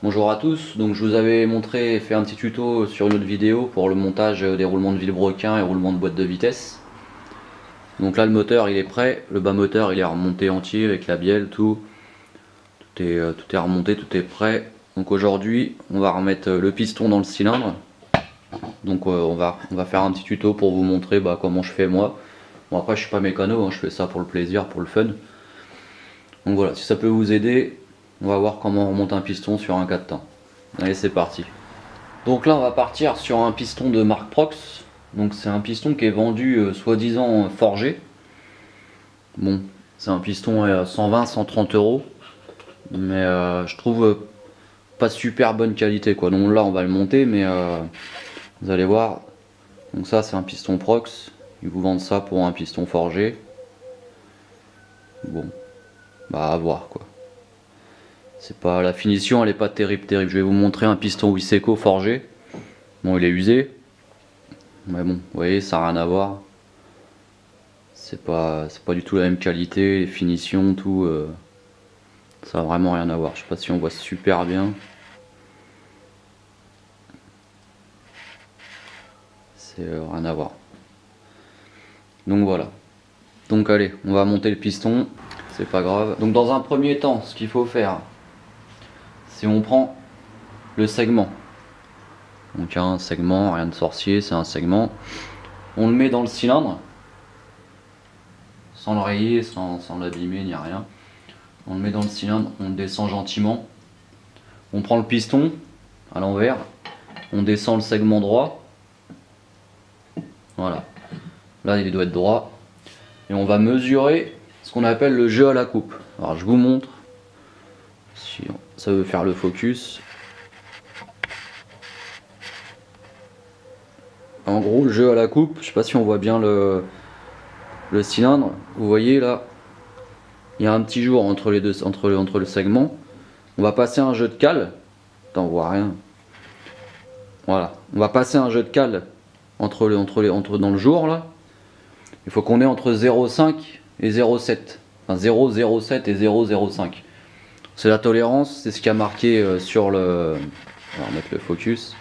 Bonjour à tous, donc je vous avais montré et fait un petit tuto sur une autre vidéo pour le montage des roulements de vilebrequin et roulements de boîte de vitesse. Donc là le moteur il est prêt, le bas moteur il est remonté entier avec la bielle, tout est remonté, tout est prêt. Donc aujourd'hui on va remettre le piston dans le cylindre. Donc on va faire un petit tuto pour vous montrer comment je fais moi. Bon après je suis pas mécano, hein, je fais ça pour le plaisir, pour le fun. Donc voilà, si ça peut vous aider, on va voir comment on remonte un piston sur un 4 temps. Allez c'est parti. Donc là on va partir sur un piston de marque Prox. Donc c'est un piston qui est vendu soi-disant forgé. Bon, c'est un piston à 120-130 euros. Mais je trouve pas super bonne qualité quoi. Donc là on va le monter mais vous allez voir. Donc ça c'est un piston Prox. Ils vous vendent ça pour un piston forgé. Bon, bah à voir quoi. C'est pas, la finition elle est pas terrible. Je vais vous montrer un piston Wiseco forgé. Bon il est usé. Mais bon, vous voyez, ça n'a rien à voir. C'est pas du tout la même qualité, les finitions, tout. Ça a vraiment rien à voir. Je sais pas si on voit super bien. C'est rien à voir. Donc voilà. Donc allez, on va monter le piston. C'est pas grave. Donc dans un premier temps, ce qu'il faut faire, c'est on prend le segment. Donc un segment, rien de sorcier, c'est un segment. On le met dans le cylindre. Sans le rayer, sans l'abîmer, ni rien. On le met dans le cylindre, on le descend gentiment. On prend le piston à l'envers. On descend le segment droit. Voilà. Là, il doit être droit. Et on va mesurer ce qu'on appelle le jeu à la coupe. Alors, je vous montre. Si ça veut faire le focus. En gros, le jeu à la coupe, je sais pas si on voit bien le cylindre. Vous voyez là, il y a un petit jour entre les deux, entre le segment. On va passer un jeu de cale. Attends, on voit rien. Voilà. On va passer un jeu de cale entre dans le jour là. Il faut qu'on ait entre 0,5 et 0,7. Enfin 0,07 et 0,05. C'est la tolérance, c'est ce qui a marqué sur le. On va remettre le focus.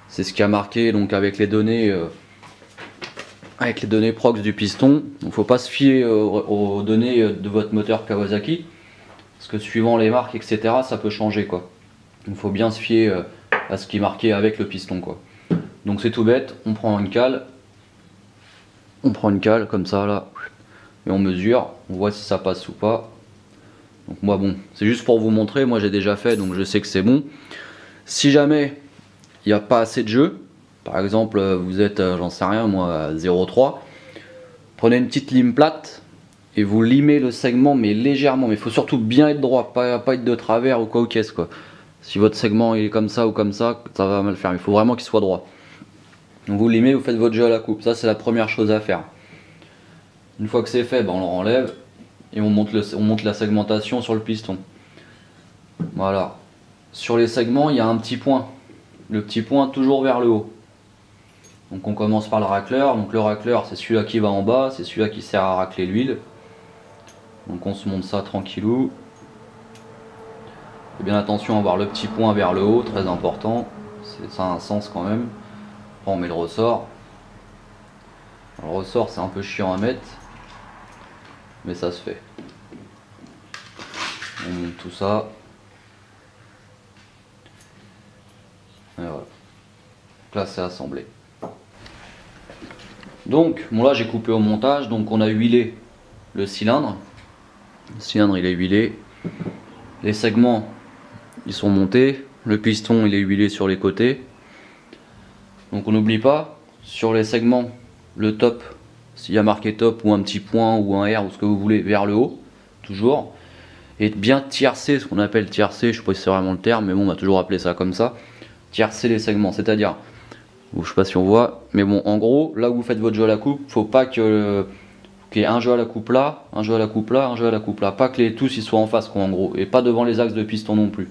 C'est ce qui a marqué donc avec les données prox du piston. Il ne faut pas se fier aux données de votre moteur Kawasaki. Parce que suivant les marques, etc., ça peut changer quoi. Il faut bien se fier à ce qui est marqué avec le piston quoi. Donc c'est tout bête, on prend une cale. On prend une cale comme ça là. Et on mesure, on voit si ça passe ou pas. Donc moi bon, c'est juste pour vous montrer, moi j'ai déjà fait donc je sais que c'est bon. Si jamais il n'y a pas assez de jeu, par exemple vous êtes, j'en sais rien moi, à 0,3, prenez une petite lime plate et vous limez le segment mais légèrement, mais il faut surtout bien être droit, pas être de travers ou quoi ou qu'est-ce quoi. Si votre segment est comme ça ou comme ça va mal faire, il faut vraiment qu'il soit droit. Donc vous limez, vous faites votre jeu à la coupe, ça c'est la première chose à faire. Une fois que c'est fait, on le renlève et on monte la segmentation sur le piston. Voilà. Sur les segments, il y a un petit point. Le petit point toujours vers le haut. Donc on commence par le racleur. Donc le racleur, c'est celui-là qui va en bas, c'est celui-là qui sert à racler l'huile. Donc on se monte ça tranquillou. Faites bien attention à avoir le petit point vers le haut, très important. Ça a un sens quand même. Après on met le ressort. Alors, le ressort c'est un peu chiant à mettre. Mais ça se fait. On monte tout ça. Et voilà. Là c'est assemblé. Donc bon là j'ai coupé au montage. Donc on a huilé le cylindre. Le cylindre il est huilé. Les segments ils sont montés. Le piston il est huilé sur les côtés. Donc on n'oublie pas sur les segments le top. S'il y a marqué top ou un petit point ou un R ou ce que vous voulez vers le haut. Toujours. Et bien tiercer, ce qu'on appelle tiercer, je sais pas si c'est vraiment le terme, mais bon on va toujours appeler ça comme ça. Tiercer les segments, c'est-à-dire, je sais pas si on voit, mais bon en gros, là où vous faites votre jeu à la coupe, faut pas qu'il y ait un jeu à la coupe là, un jeu à la coupe là, un jeu à la coupe là. Pas que les tous ils soient en face quoi en gros, et pas devant les axes de piston non plus.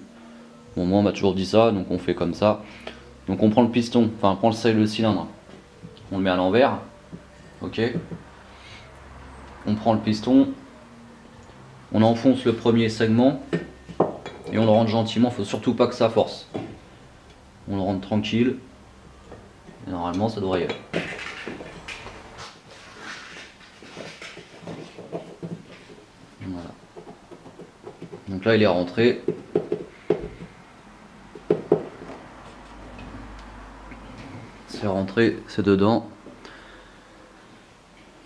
Bon moi on m'a toujours dit ça, donc on fait comme ça. Donc on prend le piston, enfin on prend le cylindre, on le met à l'envers, ok. On prend le piston, on enfonce le premier segment et on le rentre gentiment, faut surtout pas que ça force. On le rentre tranquille, et normalement ça devrait y aller. Voilà. Donc là il est rentré. C'est rentré, c'est dedans.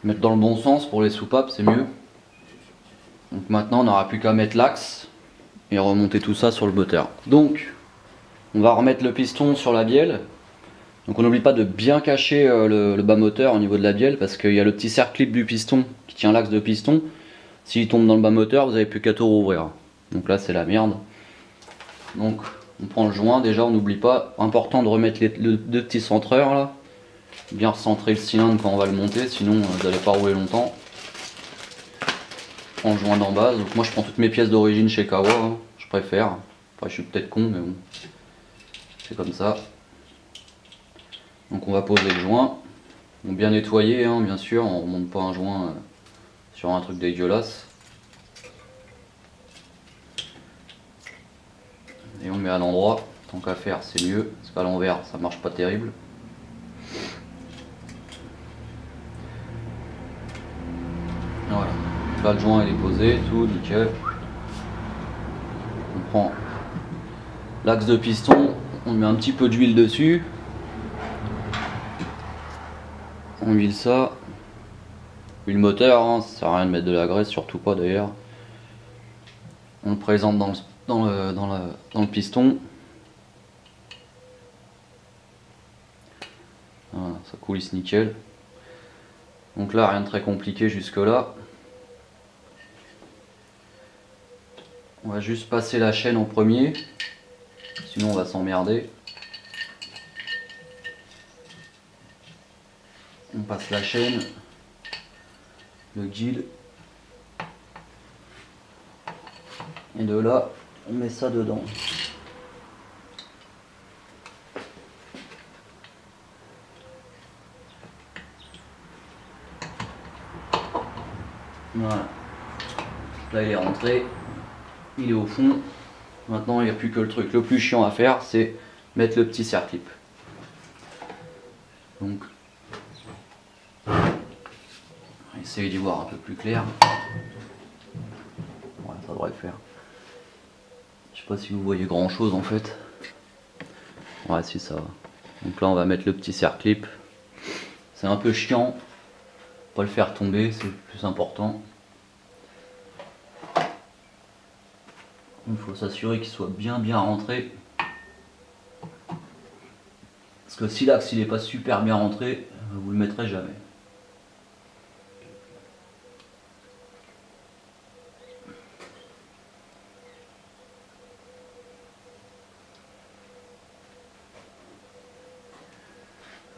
Mettre dans le bon sens pour les soupapes, c'est mieux. Donc maintenant on n'aura plus qu'à mettre l'axe et remonter tout ça sur le moteur. Donc on va remettre le piston sur la bielle. Donc on n'oublie pas de bien cacher le bas moteur au niveau de la bielle, parce qu'il y a le petit cercle clip du piston qui tient l'axe de piston. S'il tombe dans le bas moteur, vous n'avez plus qu'à tout rouvrir. Donc là c'est la merde. Donc on prend le joint, déjà on n'oublie pas, important de remettre les deux petits centreurs là. Bien recentrer le cylindre quand on va le monter, sinon vous n'allez pas rouler longtemps. Je prends le joint d'en bas, donc moi je prends toutes mes pièces d'origine chez Kawa, hein, je préfère. Enfin je suis peut-être con mais bon, c'est comme ça. Donc on va poser le joint, bon, bien nettoyer hein, bien sûr, on ne remonte pas un joint sur un truc dégueulasse. Et on le met à l'endroit, tant qu'à faire c'est mieux, parce qu'à l'envers ça marche pas terrible. Voilà, là le joint il est posé, tout nickel. On prend l'axe de piston, on met un petit peu d'huile dessus. On huile ça. Huile moteur, hein, ça sert à rien de mettre de la graisse, surtout pas d'ailleurs. On le présente dans le piston. Voilà, ça coulisse nickel. Donc là rien de très compliqué jusque là. On va juste passer la chaîne en premier, sinon on va s'emmerder. On passe la chaîne, le guide, et de là on met ça dedans. Voilà, là il est rentré, il est au fond. Maintenant il n'y a plus que le truc le plus chiant à faire, c'est mettre le petit serre-clip. Donc essayez d'y voir un peu plus clair. Ouais, ça devrait le faire. Je sais pas si vous voyez grand chose en fait. Ouais, si ça va. Donc là on va mettre le petit serre-clip. C'est un peu chiant, pas le faire tomber, c'est le plus important. Il faut s'assurer qu'il soit bien rentré. Parce que si l'axe il n'est pas super bien rentré, vous le mettrez jamais.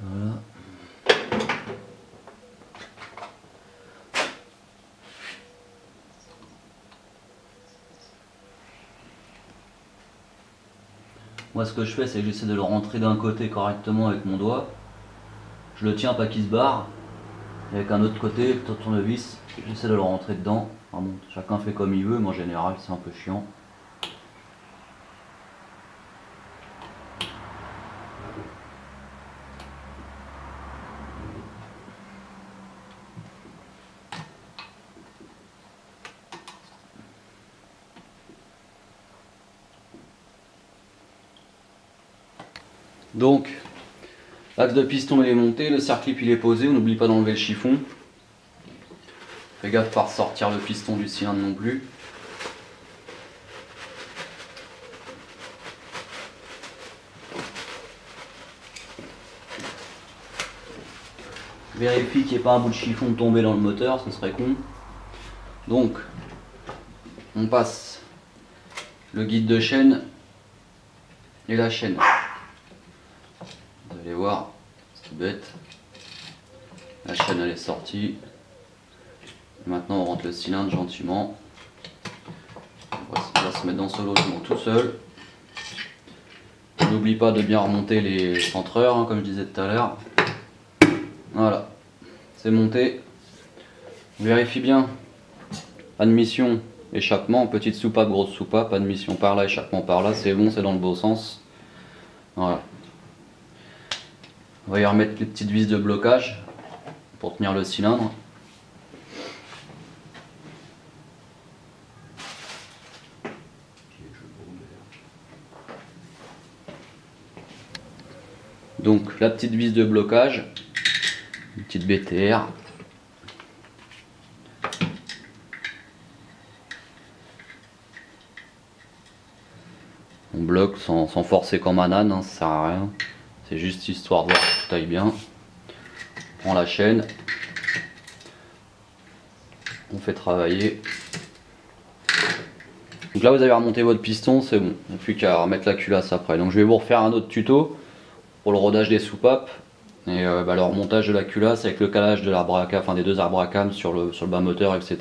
Voilà. Moi ce que je fais c'est que j'essaie de le rentrer d'un côté correctement avec mon doigt. Je le tiens pas qu'il se barre. Et avec un autre côté, le tournevis, j'essaie de le rentrer dedans. Enfin bon, chacun fait comme il veut, mais en général c'est un peu chiant. Donc, l'axe de piston il est monté, le serre-clip il est posé, on n'oublie pas d'enlever le chiffon. Fais gaffe pas sortir le piston du cylindre non plus. Vérifie qu'il n'y ait pas un bout de chiffon tombé dans le moteur, ce serait con. Donc, on passe le guide de chaîne et la chaîne. Vous allez voir, c'est tout bête. La chaîne elle est sortie. Maintenant on rentre le cylindre gentiment. On va se mettre dans ce logement tout seul. N'oublie pas de bien remonter les centreurs, hein, comme je disais tout à l'heure. Voilà, c'est monté. Vérifie bien. Admission, échappement, petite soupape, grosse soupape, admission par là, échappement par là, c'est bon, c'est dans le bon sens. Voilà. On va y remettre les petites vis de blocage pour tenir le cylindre. Donc la petite vis de blocage, une petite BTR. On bloque sans forcer comme un âne, hein, ça sert à rien. C'est juste histoire de voir que tout aille bien. On prend la chaîne. On fait travailler. Donc là vous avez remonté votre piston, c'est bon. Il n'y a plus qu'à remettre la culasse après. Donc je vais vous refaire un autre tuto pour le rodage des soupapes. Et le remontage de la culasse avec le calage de l'arbre à cam, enfin des deux arbres à cam sur le bas moteur, etc.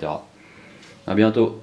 A bientôt.